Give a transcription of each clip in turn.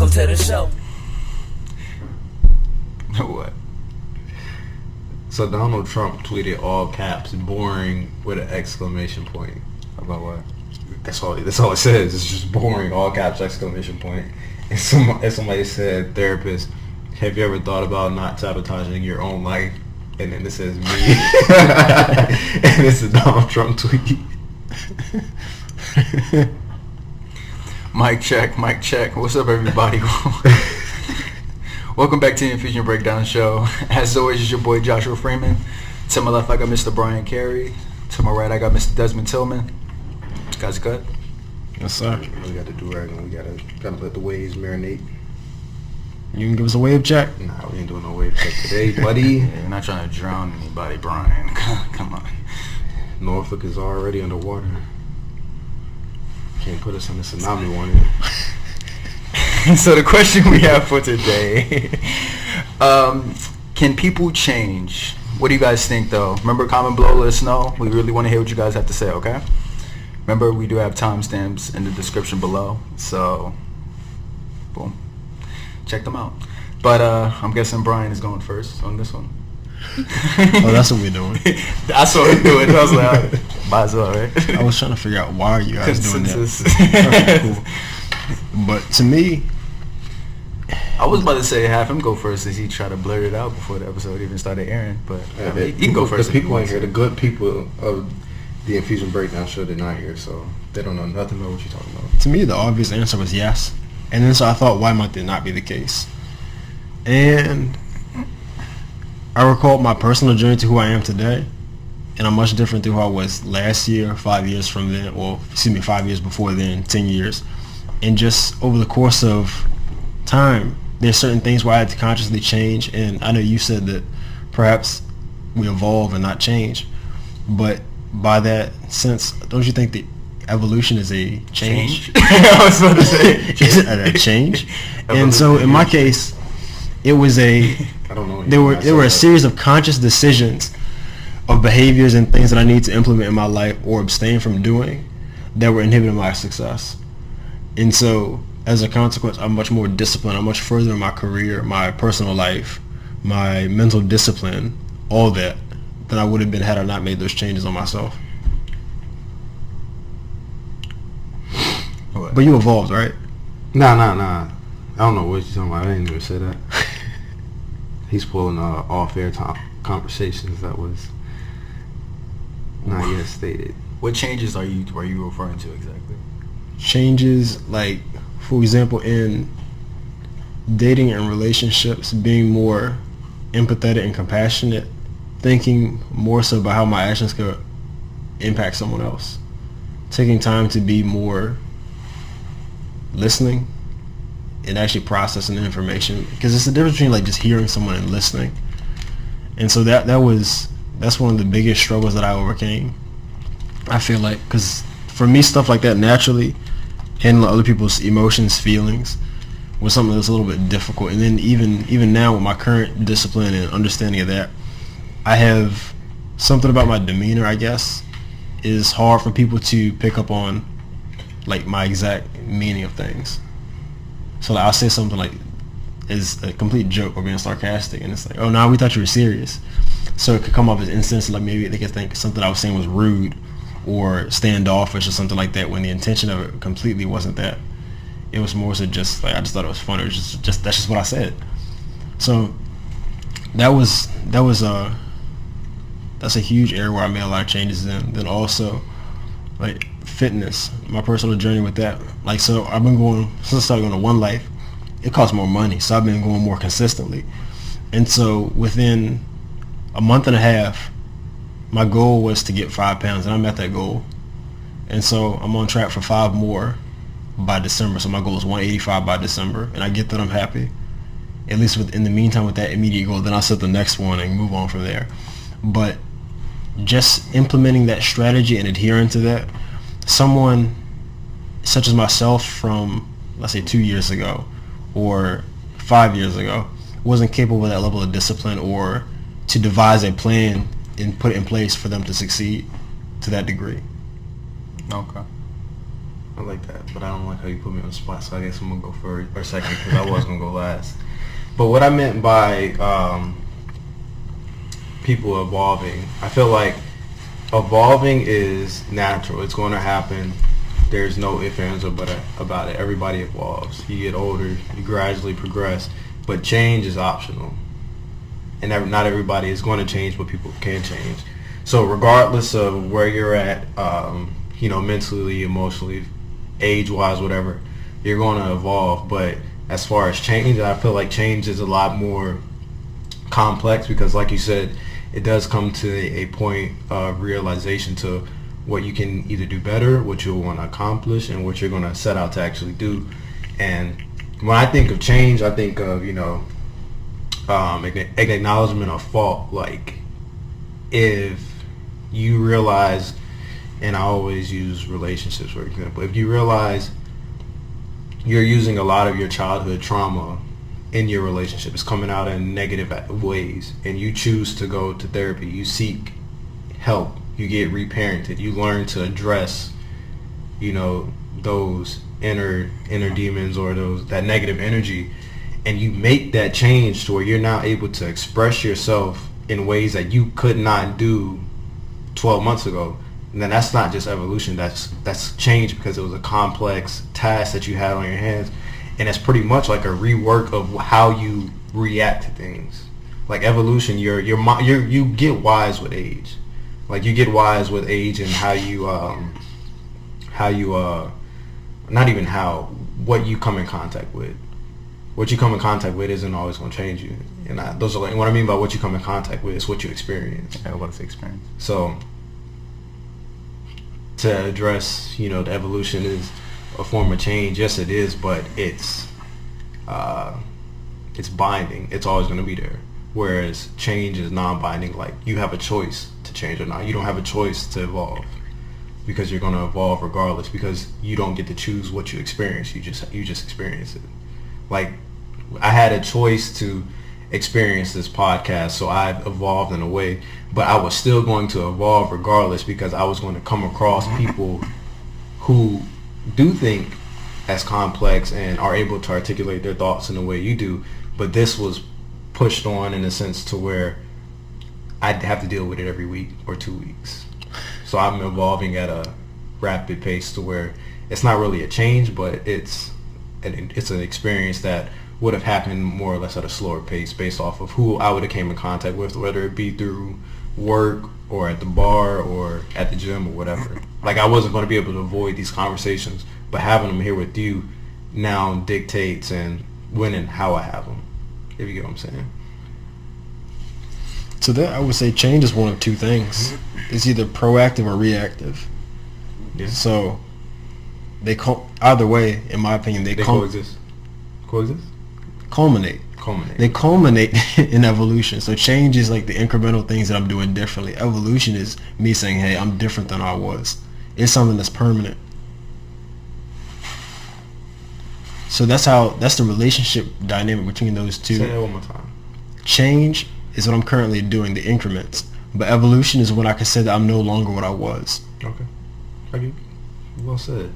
Welcome to the show. What? So Donald Trump tweeted all caps boring with an exclamation point. About what? That's all it says. It's just boring, all caps, exclamation point. And somebody said, therapist, have you ever thought about not sabotaging your own life? And then it says me. And it's a Donald Trump tweet. Mic check. What's up, everybody? Welcome back to the Infusion Breakdown Show. As always, it's your boy Joshua Freeman. To my left, I got Mr. Bryan Carey. To my right, I got Mr. Desmond Tillman. You guys good? Yes, sir. We got to do right, and we gotta let the waves marinate. You can give us a wave check? Nah, we ain't doing no wave check today, buddy. Yeah, we're not trying to drown anybody, Bryan. Come on. Norfolk is already underwater. Can't put us on the tsunami warning. So the question we have for today, can people change? What do you guys think, though? Remember, comment below, let us know. We really want to hear what you guys have to say, okay? Remember, we do have timestamps in the description below, so boom, check them out. But I'm guessing Bryan is going first on this one. Oh, that's what we're doing. I saw him do it. I was like, might as well, right? I was trying to figure out why are you guys doing that. Okay, Cool. But to me, I was about to say have him go first as he tried to blurt it out before the episode even started airing, but I mean, he can go first. The people ain't here. The good people of the Infusion Breakdown Show, they're not here, so they don't know nothing about what you're talking about. to me, the obvious answer was yes. And then so I thought, why might that not be the case? And I recalled my personal journey to who I am today, and I'm much different to who I was last year, 5 years from then, or 5 years before then, 10 years. And just over the course of time, there's certain things where I had to consciously change, and I know you said that perhaps we evolve and not change, but by that sense, don't you think that evolution is a change? I was about to say. Is it a change? And so in my case, it was I don't know. there were a series of conscious decisions of behaviors and things that I need to implement in my life or abstain from doing that were inhibiting my success. And so as a consequence, I'm much more disciplined. I'm much further in my career, my personal life, my mental discipline, all that, than I would have been had I not made those changes on myself. What? But you evolved, right? Nah. I don't know what you're talking about. I didn't even say that. He's pulling off-air conversations that was not yet stated. What changes are you referring to exactly? Changes, like, for example, in dating and relationships, being more empathetic and compassionate, thinking more so about how my actions could impact someone else, taking time to be more listening and actually processing the information, because it's the difference between like just hearing someone and listening. And so that's one of the biggest struggles that I overcame, I feel like, because for me, stuff like that naturally, handling other people's emotions, feelings, was something that's a little bit difficult. And then even now with my current discipline and understanding of that, I have something about my demeanor, I guess, is hard for people to pick up on, like, my exact meaning of things. So like, I'll say something like is a complete joke or being sarcastic, and it's like, oh no, we thought you were serious. So it could come up as instances like maybe they could think something I was saying was rude or standoffish or something like that, when the intention of it completely wasn't that. It was more so just like I just thought it was funny. It was just that's just what I said. So that's a huge area where I made a lot of changes in. Then also, like, fitness, my personal journey with that. Like, so I've been going, since I started going to One Life, it costs more money, so I've been going more consistently. And so within a month and a half, my goal was to get 5 pounds, and I met that goal. And so I'm on track for 5 more by December. So my goal is 185 by December, and I get that, I'm happy. At least in the meantime with that immediate goal, then I'll set the next one and move on from there. But just implementing that strategy and adhering to that, someone such as myself from, let's say, 2 years ago or 5 years ago wasn't capable of that level of discipline or to devise a plan and put it in place for them to succeed to that degree. Okay. I like that, but I don't like how you put me on the spot, so I guess I'm going to go first or second because I was going to go last. But what I meant by people evolving, I feel like evolving is natural. It's going to happen. There's no ifs, ands, or buts about it. Everybody evolves. You get older, you gradually progress, but change is optional. And not everybody is going to change, but people can change. So regardless of where you're at, mentally, emotionally, age-wise, whatever, you're going to evolve. But as far as change, I feel like change is a lot more complex because, like you said, it does come to a point of realization to what you can either do better, what you want to accomplish, and what you're going to set out to actually do. And when I think of change, I think of, acknowledgement of fault. Like, if you realize, and I always use relationships for example, if you realize you're using a lot of your childhood trauma in your relationship, it's coming out in negative ways, and you choose to go to therapy, you seek help, you get reparented, you learn to address, those inner demons or that negative energy, and you make that change to where you're now able to express yourself in ways that you could not do 12 months ago. And then that's not just evolution, that's change because it was a complex task that you had on your hands, and it's pretty much like a rework of how you react to things. Like evolution, you get wise with age. Like you get wise with age and what you come in contact with. What you come in contact with isn't always going to change you. And what I mean by what you come in contact with is what you experience. Yeah, what's the experience? So to address, the evolution is a form of change. Yes, it is, but it's binding. It's always going to be there. Whereas change is non-binding. Like you have a choice to change or not. You don't have a choice to evolve because you're going to evolve regardless because you don't get to choose what you experience. You just experience it. Like I had a choice to experience this podcast, so I've evolved in a way, but I was still going to evolve regardless because I was going to come across people who do think as complex and are able to articulate their thoughts in the way you do, but this was pushed on in a sense to where I'd have to deal with it every week or 2 weeks. So I'm evolving at a rapid pace to where it's not really a change, but it's an experience that would have happened more or less at a slower pace based off of who I would have came in contact with, whether it be through work or at the bar or at the gym or whatever. Like I wasn't going to be able to avoid these conversations, but having them here with you now dictates and when and how I have them, if you get what I'm saying. So that I would say change is one of two things. It's either proactive or reactive. Yeah. So they either way, in my opinion, they coexist. Culminate. They culminate in evolution. So change is like the incremental things that I'm doing differently. Evolution is me saying, hey, I'm different than I was. It's something that's permanent. So that's the relationship dynamic between those two. Say that one more time. Change is what I'm currently doing, the increments. But evolution is when I can say that I'm no longer what I was. Okay. Well said.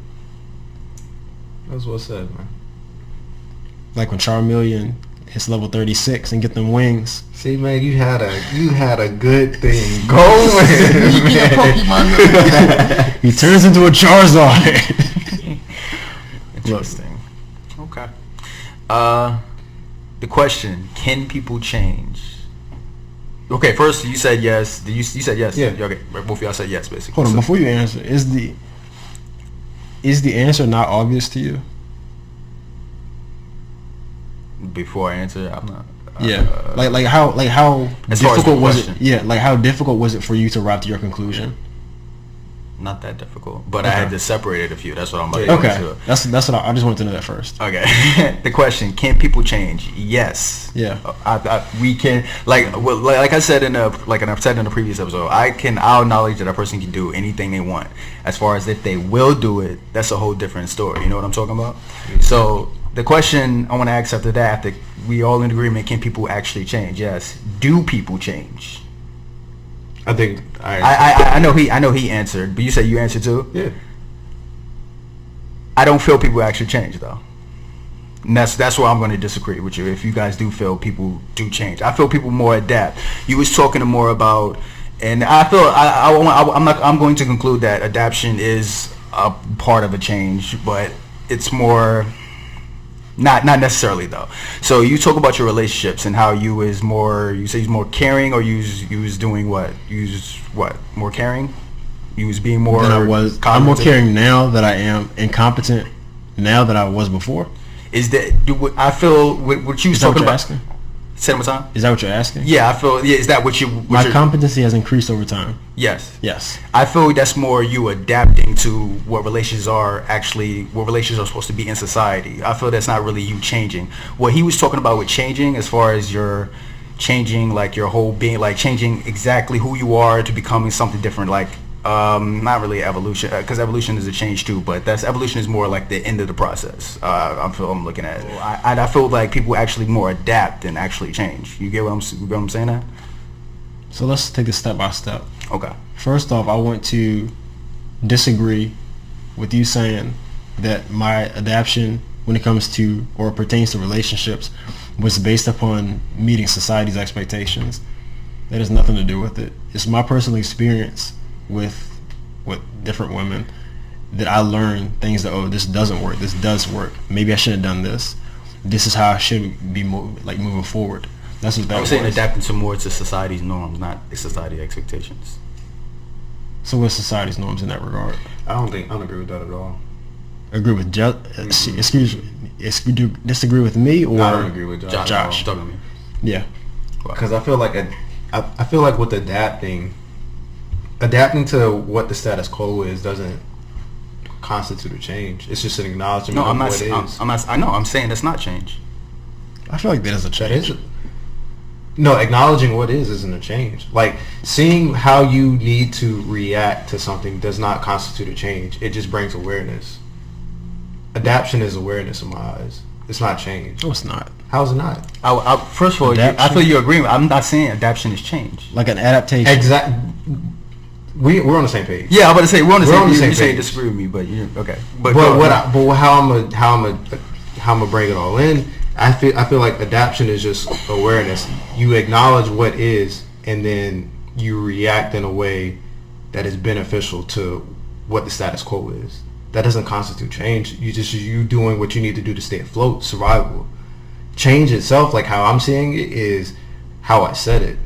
That was well said, man. Like when Charmeleon hits level 36 and get them wings. See, man, you had a good thing going. He turns into a Charizard. Interesting. Okay. The question: can people change? Okay, first you said yes. You said yes. Yeah. Okay, both of y'all said yes, basically. Hold on, before you answer, is the answer not obvious to you? Before I answer, I'm not. Like how as far as difficult the was question. it? Yeah, like how difficult was it for you to arrive to your conclusion? Not that difficult, but Okay. I had to separate it a few. That's what I'm about to Okay, get into. that's what I just wanted to know that first. Okay. The question: can people change? Yes. Yeah. We can. Like I said and I've said in the previous episode, I'll acknowledge that a person can do anything they want. As far as if they will do it, that's a whole different story. You know what I'm talking about? Mm-hmm. So the question I want to ask after that, after we all in agreement, can people actually change? Yes. Do people change? I think I know he answered, but you said you answered too? Yeah. I don't feel people actually change though. And that's where I'm going to disagree with you. If you guys do feel people do change, I feel people more adapt. You was talking more about, and I feel I'm going to conclude that adaptation is a part of a change, but it's more not necessarily though. So you talk about your relationships and how you was more. You say you was more caring, or you was doing what? You was what? More caring. You was being more. Than I was. I'm more caring now that I am incompetent now that I was before. Is that I feel what you was talking about? Asking? Say it one more time. Is that what you're asking? Yeah, I feel. Yeah, is that what you? My competency has increased over time. Yes. Yes. I feel that's more you adapting to what relations are supposed to be in society. I feel that's not really you changing. What he was talking about with changing, as far as your changing, like your whole being, like changing exactly who you are to becoming something different, like. Not really evolution, because evolution is a change too, but evolution is more like the end of the process. I'm looking at it. I feel like people actually more adapt than actually change. You get what I'm saying? That. So let's take this step by step. Okay. First off, I want to disagree with you saying that my adaptation, when it comes to or pertains to relationships, was based upon meeting society's expectations. That has nothing to do with it. It's my personal experience with different women that I learned things that, this doesn't work, this does work, maybe I shouldn't have done this, this is how I should be moving forward. That's what that was. I was saying adapting to more to society's norms, not society expectations. So what's society's norms in that regard? I don't agree with that at all. Agree with excuse me, disagree with me, or? No, I don't agree with Josh. Talking to me. Yeah. Because I feel like with adapting to what the status quo is doesn't constitute a change. It's just an acknowledgement of what it is. I know. I'm saying that's not change. I feel like that is a change. No, acknowledging what isn't a change. Like, seeing how you need to react to something does not constitute a change. It just brings awareness. Adaptation is awareness in my eyes. It's not change. No, it's not. How is it not? First of all, I feel you're agreeing. I'm not saying adaptation is change. Like an adaptation. Exactly. We're on the same page. Yeah, I'm about to say we're on the same page. You say page. Disagree with me, but you're okay. But how I'm gonna bring it all in? I feel like adaptation is just awareness. You acknowledge what is, and then you react in a way that is beneficial to what the status quo is. That doesn't constitute change. You doing what you need to do to stay afloat, survival. Change itself, like how I'm seeing it, is how I said it.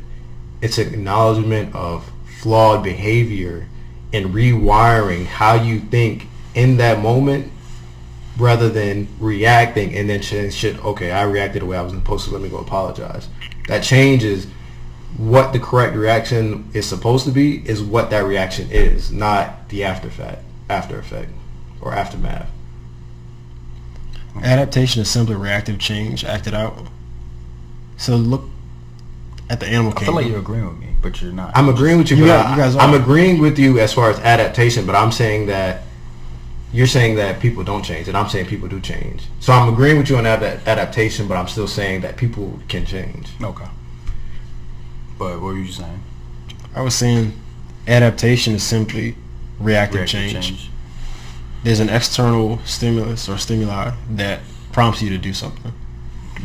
It's an acknowledgement of flawed behavior and rewiring how you think in that moment, rather than reacting and then shit, okay, I reacted the way I was supposed to, let me go apologize. That changes what the correct reaction is supposed to be, is what that reaction is, not the after effect or aftermath. Adaptation is simply reactive change acted out. So look at the animal kingdom. I feel like you're agreeing with me, but you're not. I'm agreeing with you, you guys are. I'm agreeing with you as far as adaptation, but I'm saying that you're saying that people don't change, and I'm saying people do change. So I'm agreeing with you on adaptation, but I'm still saying that people can change. Okay. But what were you saying? I was saying adaptation is simply reactive change. There's an external stimulus or stimuli that prompts you to do something.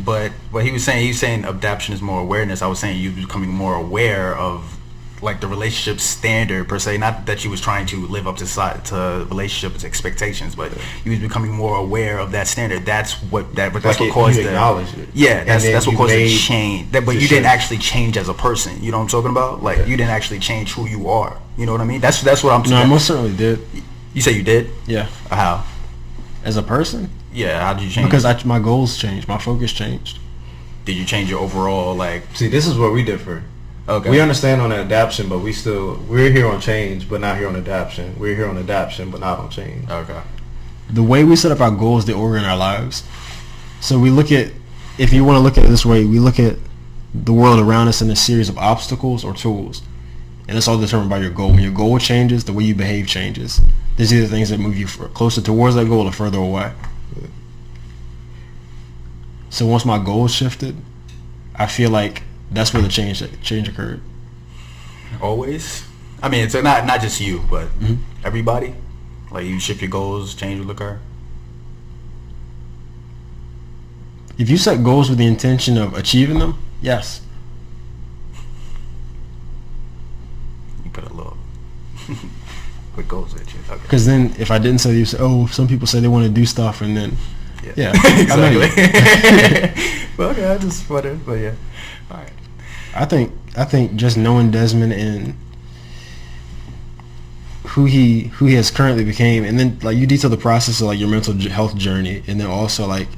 But what he was saying adaptation is more awareness. I was saying you becoming more aware of like the relationship standard per se. Not that you was trying to live up to relationship expectations, but you was becoming more aware of that standard. That's what caused you acknowledge it. Yeah, that's what caused the change. But you didn't actually change as a person. You know what I'm talking about? Like you didn't actually change who you are. You know what I mean? That's what I'm saying. No, I most certainly did. You say you did? Yeah. How? As a person? Yeah, how did you change? Because my goals changed. My focus changed. Did you change your overall, like... See, this is where we differ. Okay. We understand on adaptation, but we're here on change, but not here on adaptation. We're here on adaptation, but not on change. Okay. The way we set up our goals, they orient our lives. So we look at, if you want to look at it this way, we look at the world around us in a series of obstacles or tools. And it's all determined by your goal. When your goal changes, the way you behave changes. There's either things that move you closer towards that goal or further away. So once my goals shifted, I feel like that's where the change occurred. Always? I mean, it's not just you, but everybody? Like you shift your goals, change will occur? If you set goals with the intention of achieving them, yes. You put a little quick goals at you. Okay. Because then if I didn't say, you say, oh, some people say they want to do stuff, and then yeah, exactly. Well, okay, I just wondered, but yeah. All right. I think just knowing Desmond and who he has currently became, and then like you detail the process of like your mental health journey, and then also like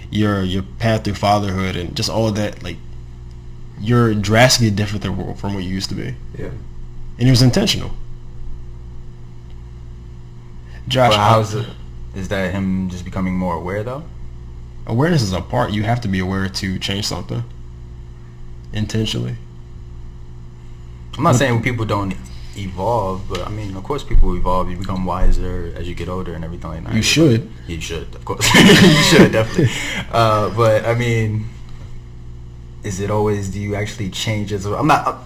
your path through fatherhood and just all of that, like you're drastically different from what you used to be. Yeah. And it was intentional. Josh, but how's it? Is that him just becoming more aware though? Awareness is a part. You have to be aware to change something intentionally. I'm not saying people don't evolve, but I mean, of course, people evolve. You become wiser as you get older and everything like that. You should. You should, of course. You should definitely. But I mean, is it always? Do you actually change as? I'm not.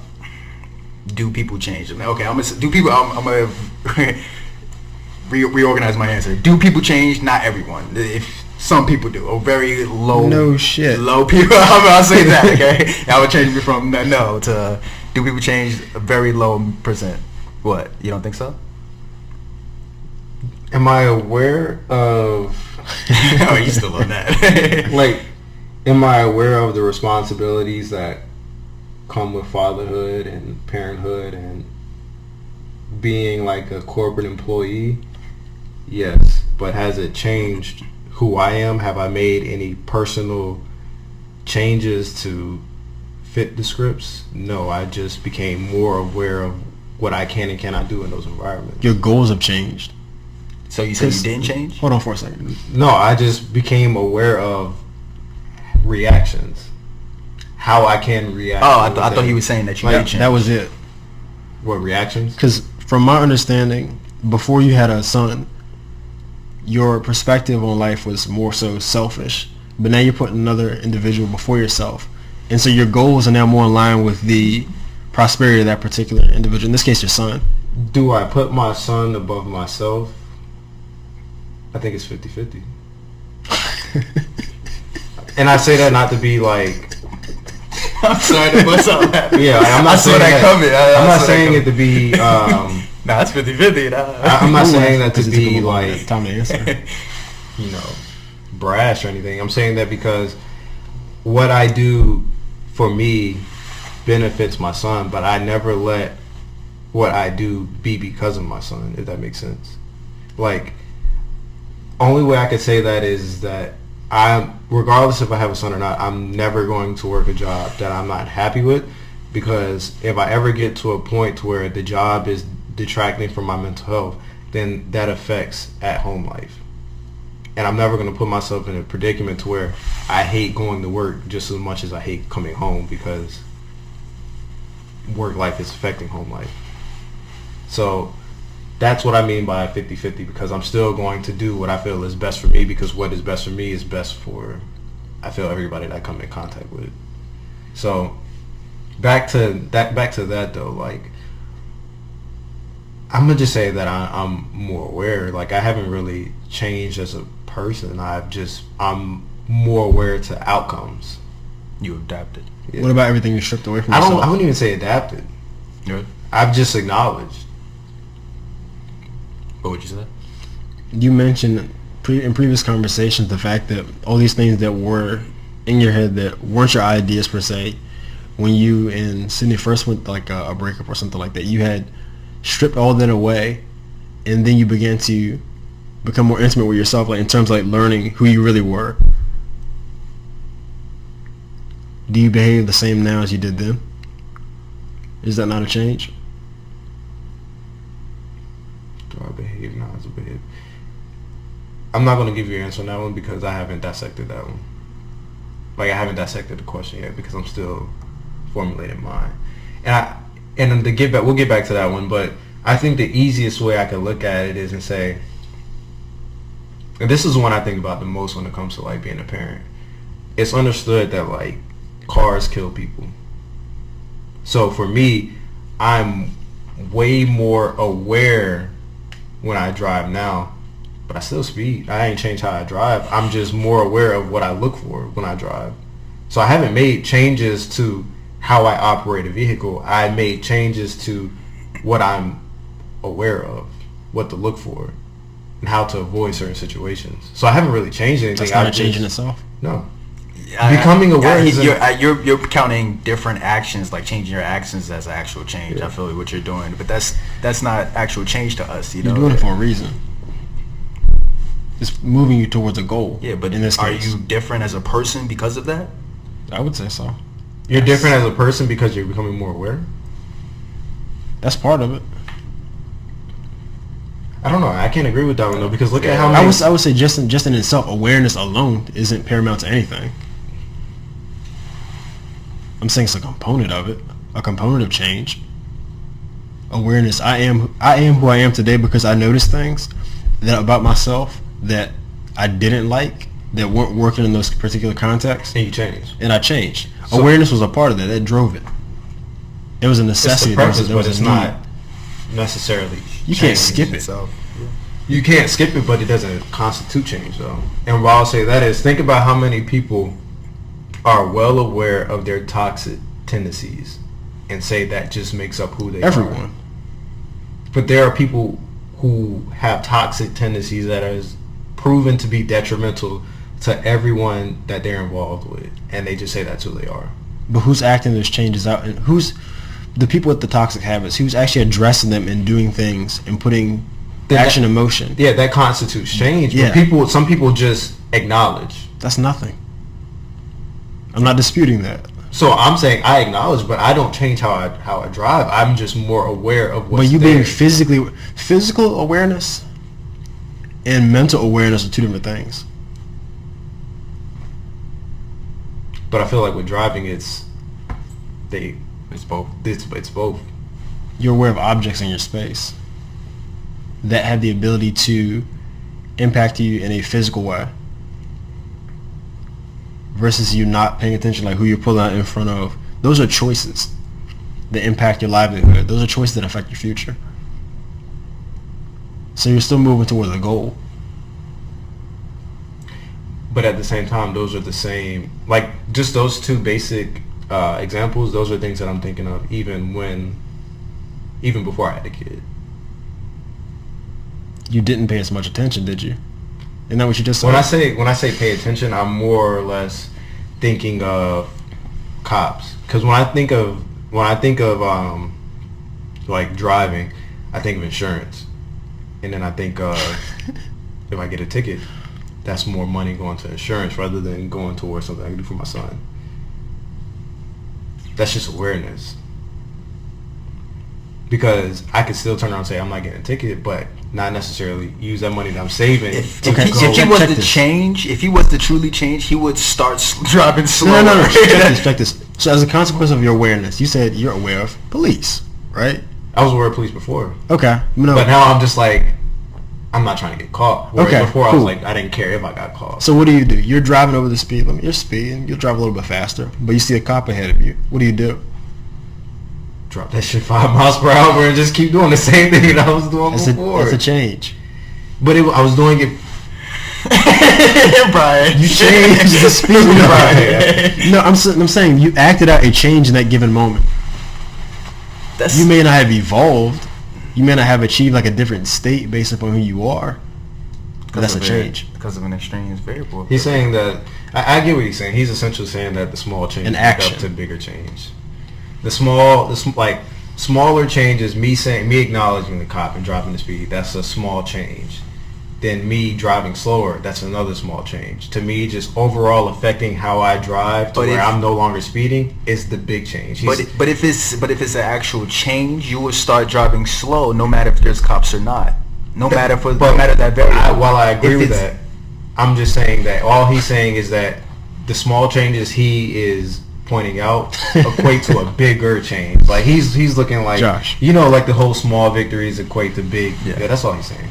Do people change? Okay, I'm gonna do people. I'm gonna reorganize my answer. Do people change? Not everyone. If some people do, or very low. No shit. Low people. I'll say that. Okay, I would change me from no to. Do people change a very low percent? What? You don't think so? Am I aware of... Oh, you still on that. Like, am I aware of the responsibilities that come with fatherhood and parenthood and being like a corporate employee? Yes. But has it changed who I am? Have I made any personal changes to fit the scripts? No, I just became more aware of what I can and cannot do in those environments. Your goals have changed. So you said you didn't change? Hold on for a second. No, I just became aware of reactions. How I can react. Oh, I thought he was saying that you did change. That was it. What, reactions? Because from my understanding, before you had a son, your perspective on life was more so selfish. But now you're putting another individual before yourself. And so your goals are now more in line with the prosperity of that particular individual. In this case, your son. Do I put my son above myself? I think it's 50-50. And I say that not to be like... I'm sorry to bust out laughing. Yeah, like, I'm not saying that coming. I'm not saying it to be... Nah, it's 50-50. I'm not saying that to be like... Time to answer. You know, brash or anything. I'm saying that because what I do for me benefits my son, but I never let what I do be because of my son, if that makes sense. Like, only way I could say that is that regardless if I have a son or not, I'm never going to work a job that I'm not happy with, because if I ever get to a point where the job is detracting from my mental health, then that affects at-home life. And I'm never going to put myself in a predicament to where I hate going to work just as much as I hate coming home, because work life is affecting home life. So that's what I mean by 50-50, because I'm still going to do what I feel is best for me, because what is best for me is best for, I feel, everybody that I come in contact with. So back to that though, like, I'm gonna just say that I'm more aware. Like, I haven't really changed as a person. I'm more aware to outcomes. You adapted. Yeah. What about everything you stripped away from yourself? I wouldn't even say adapted. Good. I've just acknowledged. What would you say? You mentioned in previous conversations the fact that all these things that were in your head that weren't your ideas per se, when you and Sydney first went like a breakup or something like that, you had stripped all that away, and then you began to become more intimate with yourself, like in terms of like learning who you really were. Do you behave the same now as you did then? Is that not a change? Do I behave now as I behave? I'm not going to give you an answer on that one, because I haven't dissected that one. Like, I haven't dissected the question yet, because I'm still formulating mine. And to get back, we'll get back to that one, but I think the easiest way I could look at it is and say, and this is one I think about the most when it comes to like being a parent. It's understood that like cars kill people. So for me, I'm way more aware when I drive now but I still speed. I ain't changed how I drive. I'm just more aware of what I look for when I drive. So I haven't made changes to how I operate a vehicle. I made changes to what I'm aware of, what to look for, and how to avoid certain situations. So I haven't really changed anything. That's not a change in itself. No. Becoming aware is you're counting different actions, like changing your actions as an actual change. I feel like what you're doing, but that's not actual change to us. You're doing it for a reason. It's moving you towards a goal. Yeah, but in this are case, you different as a person because of that? I would say so. You're different as a person because you're becoming more aware? That's part of it. I don't know. I can't agree with that one though, because look at how many... I would say just in itself, awareness alone isn't paramount to anything. I'm saying it's a component of it, a component of change. Awareness. I am who I am today because I noticed things that about myself that I didn't like, that weren't working in those particular contexts. And you changed. And I changed. So, awareness was a part of that. That drove it. It was a necessity. It's the purpose, but it's not necessarily. You can't skip it. You can't skip it, but it doesn't constitute change, though. And what I'll say that is, think about how many people are well aware of their toxic tendencies and say that just makes up who they are. Everyone. But there are people who have toxic tendencies that are proven to be detrimental to everyone that they're involved with, and they just say that's who they are. But who's acting those changes out, and who's the people with the toxic habits? Who's actually addressing them and doing things and putting action in motion? Yeah, that constitutes change. Yeah. But some people just acknowledge. That's nothing. I'm not disputing that. So I'm saying I acknowledge, but I don't change how I drive. I'm just more aware of what's But you there. being physical awareness and mental awareness are two different things. But I feel like with driving, it's both. It's both. You're aware of objects in your space that have the ability to impact you in a physical way, versus you not paying attention, like who you're pulling out in front of. Those are choices that impact your livelihood. Those are choices that affect your future. So you're still moving towards a goal. But at the same time, those are the same, like just those two basic examples, those are things that I'm thinking of even before I had a kid. You didn't pay as much attention, did you? Isn't that what you just said? When I say pay attention, I'm more or less thinking of cops. Because when I think of like driving, I think of insurance, and then I think if I get a ticket, that's more money going to insurance rather than going towards something I can do for my son. That's just awareness. Because I could still turn around and say I'm not getting a ticket, but not necessarily use that money that I'm saving. If he was to change, if he was to truly change, he would start driving slower. No. Check this. So as a consequence of your awareness, you said you're aware of police, right? I was aware of police before. Okay. No. But now I'm just like, I'm not trying to get caught. Whereas okay. Before cool. I was like, I didn't care if I got caught. So what do? You're driving over the speed limit. You're speeding. You'll drive a little bit faster, but you see a cop ahead of you. What do? Drop that shit 5 miles per hour and just keep doing the same thing that I was doing before. That's a change. But I was doing it. Bryan, you changed the speed limit. No, I'm saying you acted out a change in that given moment. You may not have evolved. You may not have achieved like a different state based upon who you are. But that's a change. Because of an extraneous variable. He's saying that, I get what he's saying. He's essentially saying that the small change is up to bigger change. Smaller changes, me acknowledging the cop and dropping the speed, that's a small change. Then me driving slower, that's another small change. To me, just overall affecting how I drive to where I'm no longer speeding is the big change. But if it's an actual change, you would start driving slow, no matter if there's cops or not. No matter that variable. While I agree with that, I'm just saying that all he's saying is that the small changes he is pointing out equate to a bigger change. Like he's looking like Josh. Like the whole small victories equate to big. Yeah, that's all he's saying.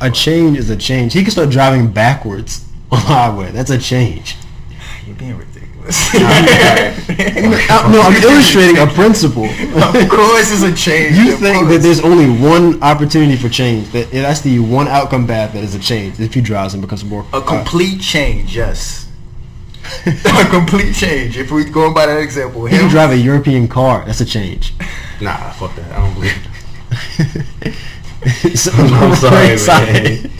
A change is a change. He can start driving backwards on the highway. That's a change. You're being ridiculous. No, I'm illustrating a principle. Of course, it's a change. You think that there's only one opportunity for change. That's the one outcome path that is a change. If you drive and becomes more a complete change, yes. A complete change. If we're going by that example, if you drive a European car, that's a change. Nah, fuck that. I don't believe it. I'm sorry, man.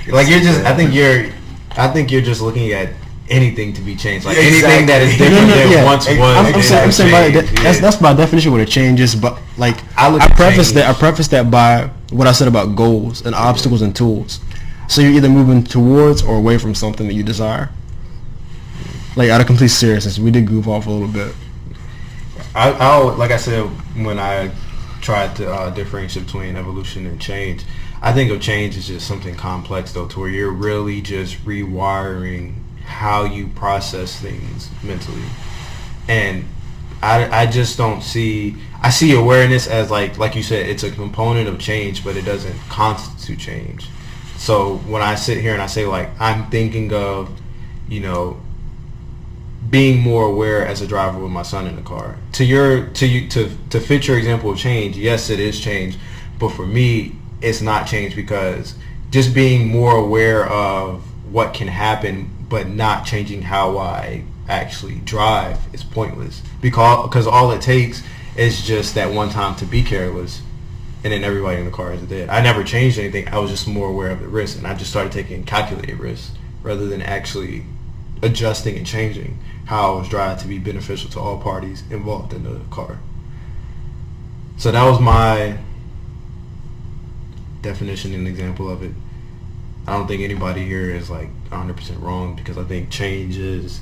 Like you're just, I think you're just looking at anything to be changed. Like anything that is No, different no, than yeah. once was. I'm saying by that's by definition what a change is. But like I preface that by what I said about goals and obstacles and tools. So you're either moving towards or away from something that you desire. Like out of complete seriousness, we did goof off a little bit. I'll like I said when I tried to differentiate between evolution and change, I think of change as just something complex though, to where you're really just rewiring how you process things mentally. And I just don't see, I see awareness as like you said, it's a component of change, but it doesn't constitute change. So when I sit here and I say like I'm thinking of, you know, being more aware as a driver with my son in the car. To fit your example of change, yes, it is change, but for me, it's not change, because just being more aware of what can happen, but not changing how I actually drive is pointless. Because all it takes is just that one time to be careless, and then everybody in the car is dead. I never changed anything. I was just more aware of the risk, and I just started taking calculated risks rather than actually adjusting and changing how I was driving to be beneficial to all parties involved in the car. So that was my definition and example of it. I don't think anybody here is like 100% wrong, because I think change is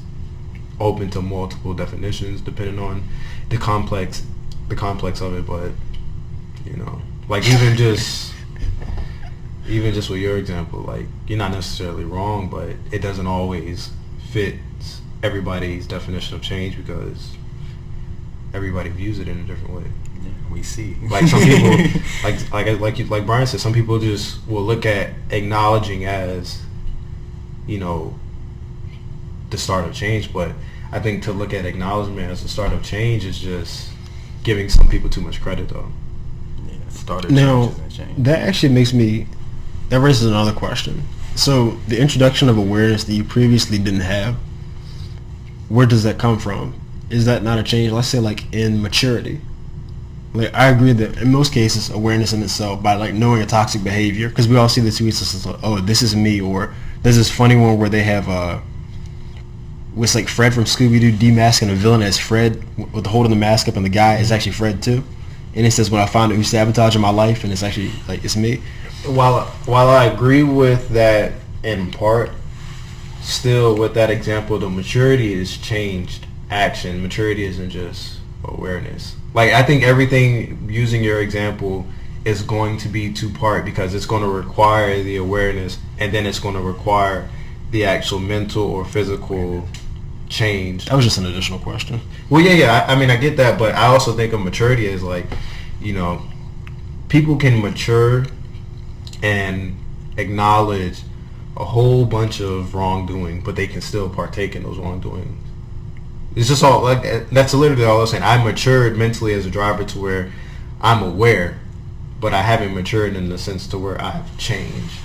open to multiple definitions depending on the complex of it. But you know, like even just with your example, like you're not necessarily wrong, but it doesn't always fit everybody's definition of change, because everybody views it in a different way. Yeah, we see. Like some people, like Bryan said, some people just will look at acknowledging as, you know, the start of change. But I think to look at acknowledgement as the start of change is just giving some people too much credit, though. Yeah, start of now, change. That actually that raises another question. So the introduction of awareness that you previously didn't have, where does that come from? Is that not a change? Let's say like in maturity. Like I agree that in most cases awareness in itself, by like knowing a toxic behavior, because we all see the tweets that says, oh, this is me, or there's this funny one where they have it's like Fred from Scooby-Doo demasking a villain as Fred with holding the mask up, and the guy is actually Fred too. And it says, when I found out who's sabotaging my life, and it's actually like it's me. While I agree with that in part, still with that example, the maturity is changed action. Maturity isn't just awareness. Like I think everything, using your example, is going to be two-part, because it's going to require the awareness, and then it's going to require the actual mental or physical change. That was just an additional question. Well, yeah. I mean, I get that, but I also think of maturity as like, you know, people can mature and acknowledge a whole bunch of wrongdoing, but they can still partake in those wrongdoing. It's just all like, that's literally all I'm saying. I matured mentally as a driver to where I'm aware, but I haven't matured in the sense to where I've changed,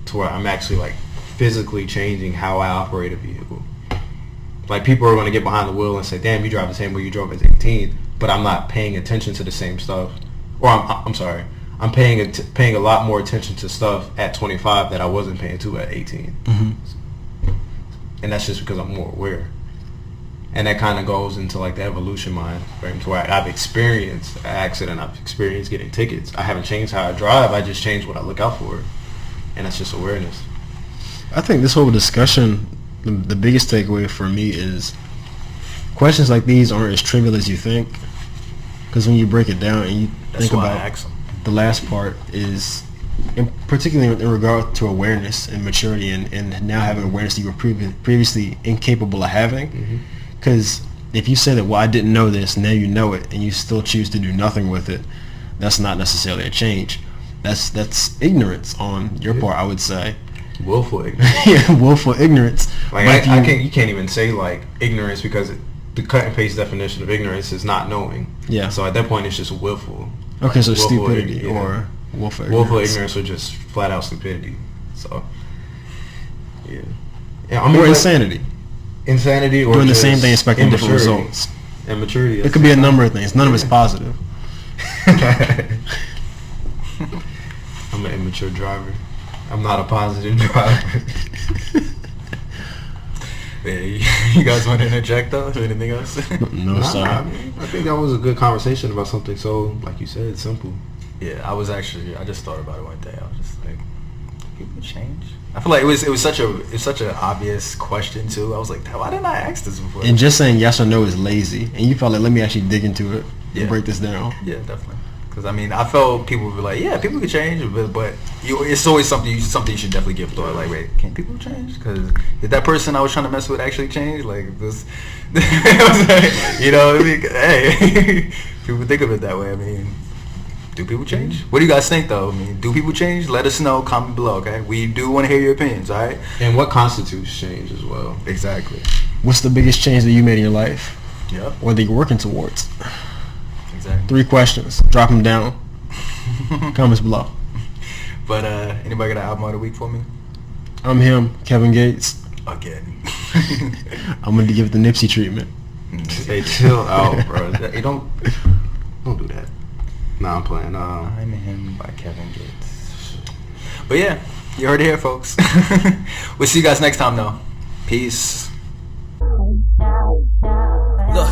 to where I'm actually like physically changing how I operate a vehicle. Like people are going to get behind the wheel and say, damn, you drive the same way you drove at 18, but I'm not paying attention to the same stuff. Or I'm sorry, I'm paying a lot more attention to stuff at 25 that I wasn't paying to at 18. Mm-hmm. And that's just because I'm more aware. And that kind of goes into like the evolution mind frame, to where I've experienced an accident, I've experienced getting tickets. I haven't changed how I drive, I just changed what I look out for. And that's just awareness. I think this whole discussion, the biggest takeaway for me is questions like these aren't as trivial as you think. Because when you break it down and you think about the last part is, particularly in regard to awareness and maturity, and now having awareness that you were previously incapable of having. Because if you say that, well, I didn't know this, now you know it, and you still choose to do nothing with it, that's not necessarily a change. That's ignorance on your part, I would say. willful ignorance. Yeah, willful ignorance. Like you can't even say like ignorance because the cut and paste definition of ignorance is not knowing. Yeah. So at that point, it's just willful. Okay, so willful stupidity or willful ignorance. Willful ignorance or just flat out stupidity. So yeah. Or insanity. Insanity or doing the same thing expecting different results. Immaturity. It could be a number of things. None of it's positive. I'm an immature driver. I'm not a positive driver. Yeah, you guys want to interject though? Anything else? No, sorry. I think that was a good conversation about something so, like you said, simple. Yeah, I just thought about it one day. I was just like, do people change? I feel like it was such an obvious question too. I was like, why didn't I ask this before? And just saying yes or no is lazy. And you felt like, let me actually dig into it and break this down. Yeah, definitely. Because I mean, I felt people would be like, yeah, people can change, but it's always something you should definitely give thought. Like, wait, can people change? Because did that person I was trying to mess with actually change? Like this, you know? I mean, hey, people think of it that way. I mean, do people change? What do you guys think though? I mean, do people change? Let us know. Comment below. Okay, we do want to hear your opinions. All right. And what constitutes change as well? Exactly. What's the biggest change that you made in your life? Yep. Or that you're working towards? Exactly. 3 questions. Drop them down. Comments below. But anybody got an album of the week for me? I'm him, Kevin Gates. Again. I'm gonna give it the Nipsey treatment. Hey, chill out, bro. Hey, don't do that. Nah, I'm playing. I'm Him by Kevin Gates. But yeah, you heard it here, folks. We'll see you guys next time, though. Peace. Look,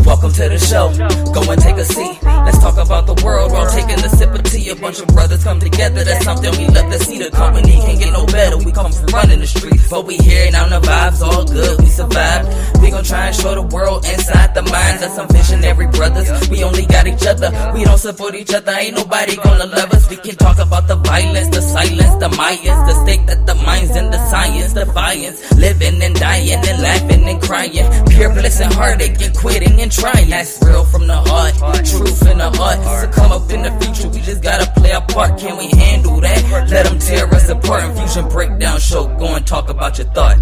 welcome to the show. Go and take a seat. Let's talk about the world while taking a sip of tea. A bunch of brothers come together. That's something we love to see. The company can't get no better. We come from running the streets, but we here now. The vibes all good. We survived. We gon' try and show the world inside the minds of some visionary brothers. We only got each other. We don't support each other. Ain't nobody gonna love us. We can talk about the violence, the silence, the Mayans, the stake that the minds and the science, defiance, living and dying and laughing and crying, pure bliss and heartache and quitting and trying. That's real from the heart, truth in the heart. To come up in the future, we just gotta play our part. Can we handle that? Let them tear us apart. Infusion breakdown show. Go and talk about your thought.